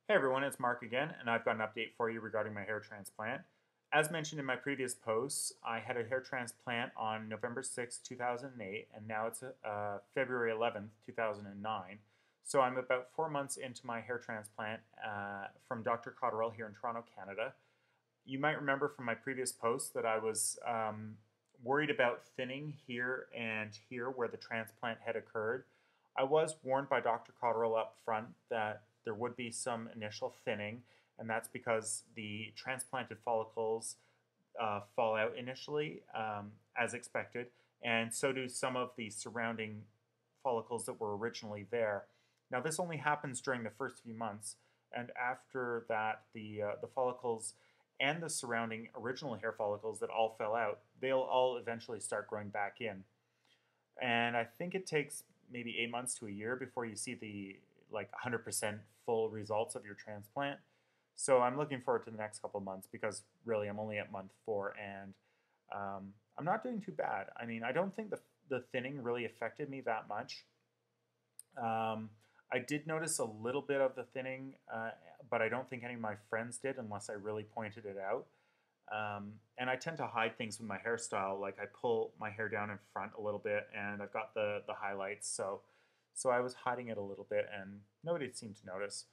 Hey everyone, it's Mark again, and I've got an update for you regarding my hair transplant. As mentioned in my previous posts, I had a hair transplant on November 6, 2008, and now it's February 11th, 2009. So I'm about 4 months into my hair transplant from Dr. Cotterill here in Toronto, Canada. You might remember from my previous post that I was worried about thinning here and here where the transplant had occurred. I was warned by Dr. Cotterill up front that there would be some initial thinning, and that's because the transplanted follicles fall out initially, as expected, and so do some of the surrounding follicles that were originally there. Now, this only happens during the first few months, and after that, the follicles and the surrounding original hair follicles that all fell out, they'll all eventually start growing back in. And I think it takes maybe 8 months to a year before you see the like 100% full results of your transplant. So I'm looking forward to the next couple of months because really I'm only at month 4 and I'm not doing too bad. I mean, I don't think the thinning really affected me that much. I did notice a little bit of the thinning, but I don't think any of my friends did unless I really pointed it out. And I tend to hide things with my hairstyle. Like I pull my hair down in front a little bit, and I've got the highlights. So I was hiding it a little bit, and nobody seemed to notice.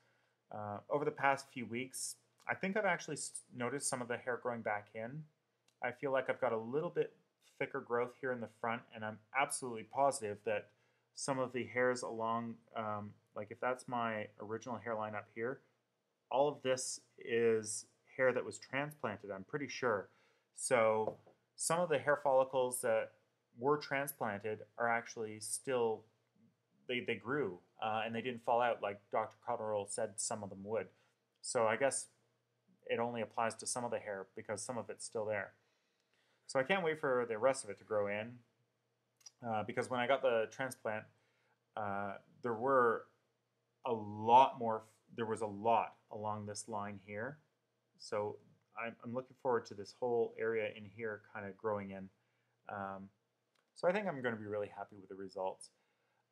Over the past few weeks, I think I've actually noticed some of the hair growing back in. I feel like I've got a little bit thicker growth here in the front, and I'm absolutely positive that some of the hairs along, like if that's my original hairline up here, all of this is hair that was transplanted, I'm pretty sure. So some of the hair follicles that were transplanted are actually still, they grew and they didn't fall out like Dr. Cotterill said some of them would. So I guess it only applies to some of the hair because some of it's still there. So I can't wait for the rest of it to grow in because when I got the transplant, there were a lot more, there was a lot along this line here. So I'm looking forward to this whole area in here kind of growing in. So I think I'm going to be really happy with the results.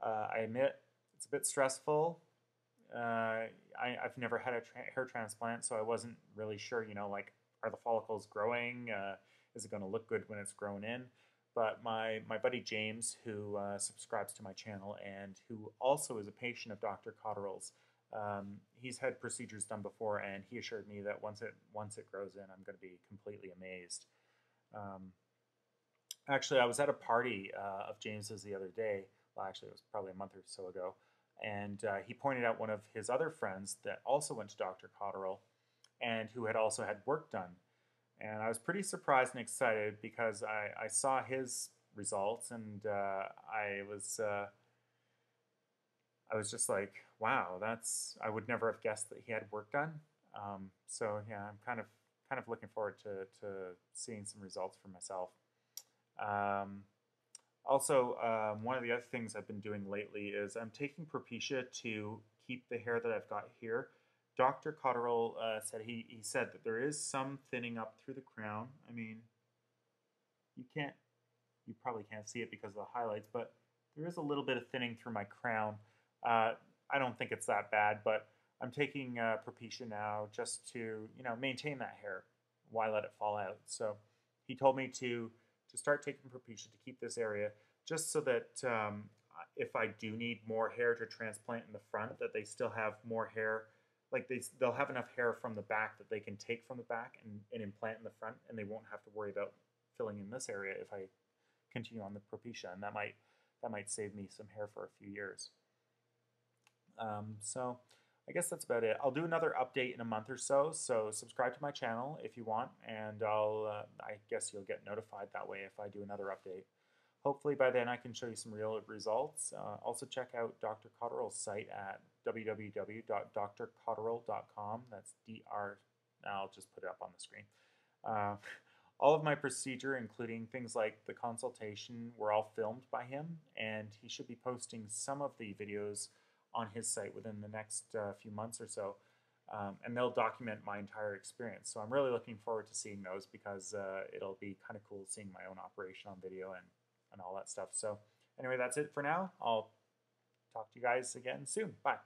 I admit it's a bit stressful. I've never had a hair transplant, so I wasn't really sure, like, are the follicles growing? Is it going to look good when it's grown in? But my buddy James, who subscribes to my channel and who also is a patient of Dr. Cotterill's, he's had procedures done before, and he assured me that once it grows in, I'm going to be completely amazed. Actually, I was at a party of James's the other day. Well, actually, it was probably a month or so ago, and he pointed out one of his other friends that also went to Dr. Cotterill and who had also had work done. And I was pretty surprised and excited because I saw his results, and I was just like, wow, I would never have guessed that he had work done. So yeah, I'm kind of looking forward to seeing some results for myself. Um, one of the other things I've been doing lately is I'm taking Propecia to keep the hair that I've got here. Dr. Cotterill said he said that there is some thinning up through the crown. I mean, you probably can't see it because of the highlights, but there is a little bit of thinning through my crown. I don't think it's that bad, but I'm taking Propecia now just to maintain that hair. Why let it fall out? So he told me to start taking Propecia to keep this area, just so that if I do need more hair to transplant in the front, that they still have more hair. Like they'll have enough hair from the back that they can take from the back and implant in the front, and they won't have to worry about filling in this area if I continue on the Propecia, and that might save me some hair for a few years. So I guess that's about it. I'll do another update in a month or so, so subscribe to my channel if you want, and I guess you'll get notified that way if I do another update. Hopefully by then I can show you some real results. Also check out Dr. Cotterill's site at www.drcotterill.com. That's DR. I'll just put it up on the screen. All of my procedure, including things like the consultation, were all filmed by him, and he should be posting some of the videos on his site within the next few months or so. And they'll document my entire experience. So I'm really looking forward to seeing those because it'll be kind of cool seeing my own operation on video and all that stuff. So anyway, that's it for now. I'll talk to you guys again soon. Bye.